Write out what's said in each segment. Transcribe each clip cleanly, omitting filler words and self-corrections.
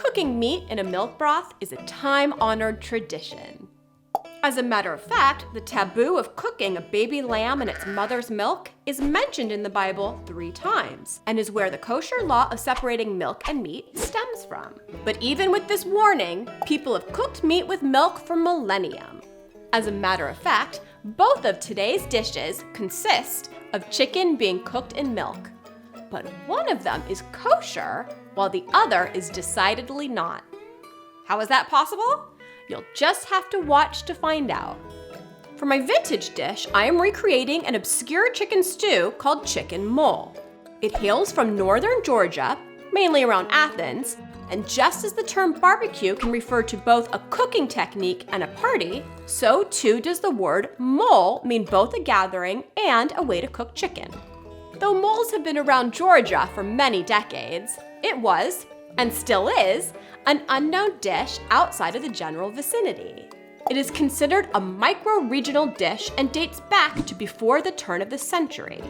Cooking meat in a milk broth is a time-honored tradition. As a matter of fact, the taboo of cooking a baby lamb in its mother's milk is mentioned in the Bible 3 times and is where the kosher law of separating milk and meat stems from. But even with this warning, people have cooked meat with milk for millennia. As a matter of fact, both of today's dishes consist of chicken being cooked in milk. But one of them is kosher, while the other is decidedly not. How is that possible? You'll just have to watch to find out. For my vintage dish, I am recreating an obscure chicken stew called chicken mole. It hails from northern Georgia, mainly around Athens, and just as the term barbecue can refer to both a cooking technique and a party, so too does the word mole mean both a gathering and a way to cook chicken. Though moles have been around Georgia for many decades, it was, and still is, an unknown dish outside of the general vicinity. It is considered a micro-regional dish and dates back to before the turn of the century.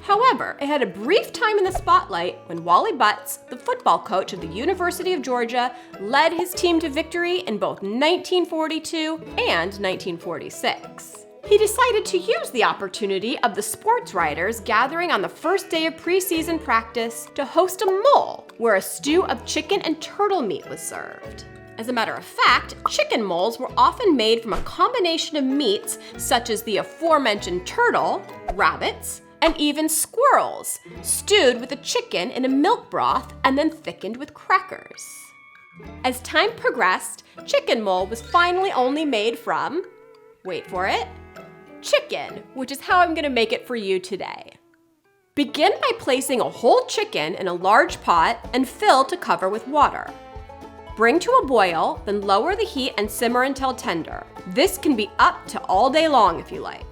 However, it had a brief time in the spotlight when Wally Butts, the football coach of the University of Georgia, led his team to victory in both 1942 and 1946. He decided to use the opportunity of the sports writers gathering on the first day of preseason practice to host a mole, where a stew of chicken and turtle meat was served. As a matter of fact, chicken moles were often made from a combination of meats such as the aforementioned turtle, rabbits, and even squirrels, stewed with the chicken in a milk broth and then thickened with crackers. As time progressed, chicken mole was finally only made from, wait for it, chicken, which is how I'm gonna make it for you today. Begin by placing a whole chicken in a large pot and fill to cover with water. Bring to a boil, then lower the heat and simmer until tender. This can be up to all day long if you like.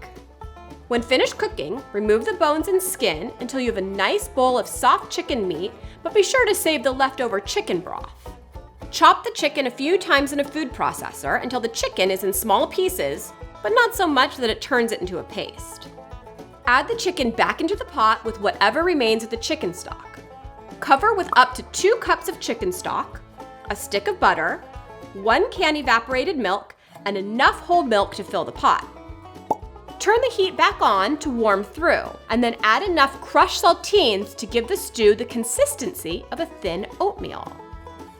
When finished cooking, remove the bones and skin until you have a nice bowl of soft chicken meat, but be sure to save the leftover chicken broth. Chop the chicken a few times in a food processor until the chicken is in small pieces, but not so much that it turns it into a paste. Add the chicken back into the pot with whatever remains of the chicken stock. Cover with up to 2 cups of chicken stock, a stick of butter, 1 can evaporated milk, and enough whole milk to fill the pot. Turn the heat back on to warm through, and then add enough crushed saltines to give the stew the consistency of a thin oatmeal.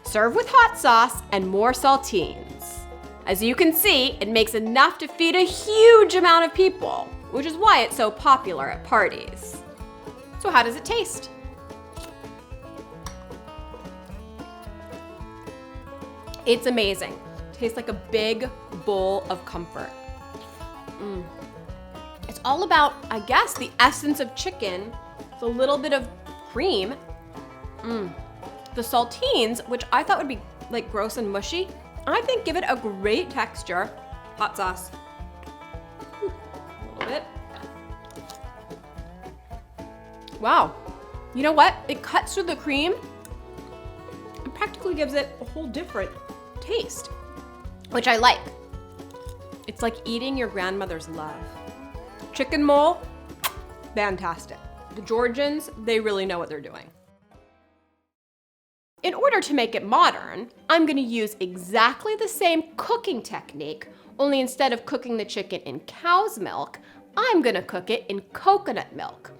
Serve with hot sauce and more saltines. As you can see, it makes enough to feed a huge amount of people, which is why it's so popular at parties. So how does it taste? It's amazing. Tastes like a big bowl of comfort. It's all about, I guess, the essence of chicken with a little bit of cream. The saltines, which I thought would be like gross and mushy, I think give it a great texture. Hot sauce. A little bit. Wow. You know what? It cuts through the cream and practically gives it a whole different taste, which I like. It's like eating your grandmother's love. Chicken mole, fantastic. The Georgians, they really know what they're doing. In order to make it modern, I'm gonna use exactly the same cooking technique, only instead of cooking the chicken in cow's milk, I'm gonna cook it in coconut milk,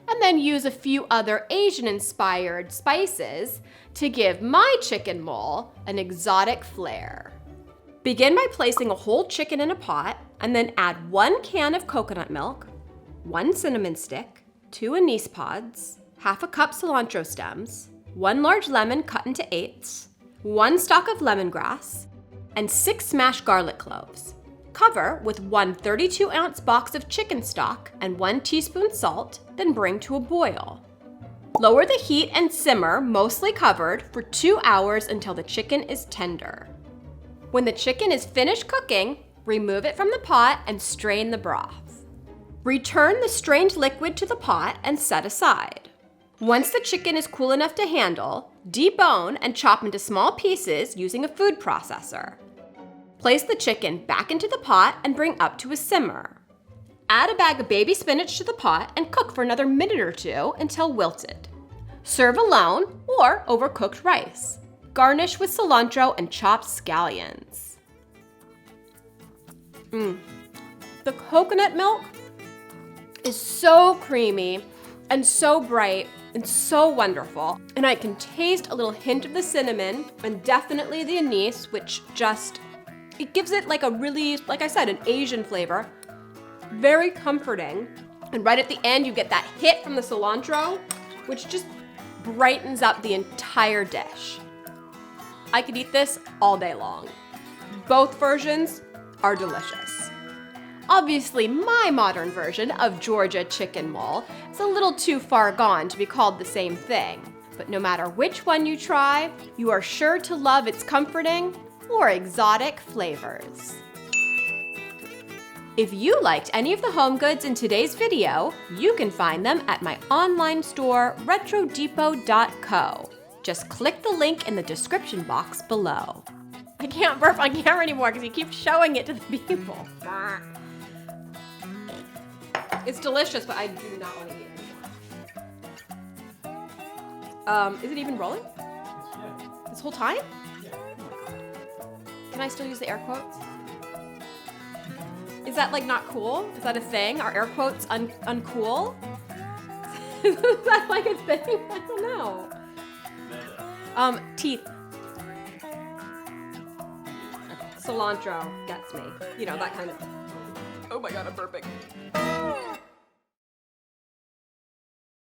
and then use a few other Asian-inspired spices to give my chicken mole an exotic flair. Begin by placing a whole chicken in a pot, and then add 1 can of coconut milk, 1 cinnamon stick, 2 anise pods, half a cup cilantro stems, 1 large lemon cut into 8ths, 1 stalk of lemongrass, and 6 smashed garlic cloves. Cover with 1 32-ounce box of chicken stock and 1 teaspoon salt, then bring to a boil. Lower the heat and simmer, mostly covered, for 2 hours until the chicken is tender. When the chicken is finished cooking, remove it from the pot and strain the broth. Return the strained liquid to the pot and set aside. Once the chicken is cool enough to handle, debone and chop into small pieces using a food processor. Place the chicken back into the pot and bring up to a simmer. Add a bag of baby spinach to the pot and cook for another minute or 2 until wilted. Serve alone or over cooked rice. Garnish with cilantro and chopped scallions. The coconut milk is so creamy and so bright and so wonderful. And I can taste a little hint of the cinnamon and definitely the anise, which it gives it like a really, like I said, an Asian flavor. Very comforting. And right at the end, you get that hit from the cilantro, which just brightens up the entire dish. I could eat this all day long. Both versions are delicious. Obviously, my modern version of Georgia chicken mole is a little too far gone to be called the same thing. But no matter which one you try, you are sure to love its comforting or exotic flavors. If you liked any of the home goods in today's video, you can find them at my online store, retrodepot.co. Just click the link in the description box below. I can't burp on camera anymore because you keep showing it to the people. It's delicious, but I do not want to eat it anymore. Is it even rolling? Yeah. This whole time? Yeah. Oh my god. Can I still use the air quotes? Is that like not cool? Is that a thing? Are air quotes uncool? Is that like a thing? I don't know. Teeth. Cilantro gets me. You know, that kind of. Oh my god, I'm burping.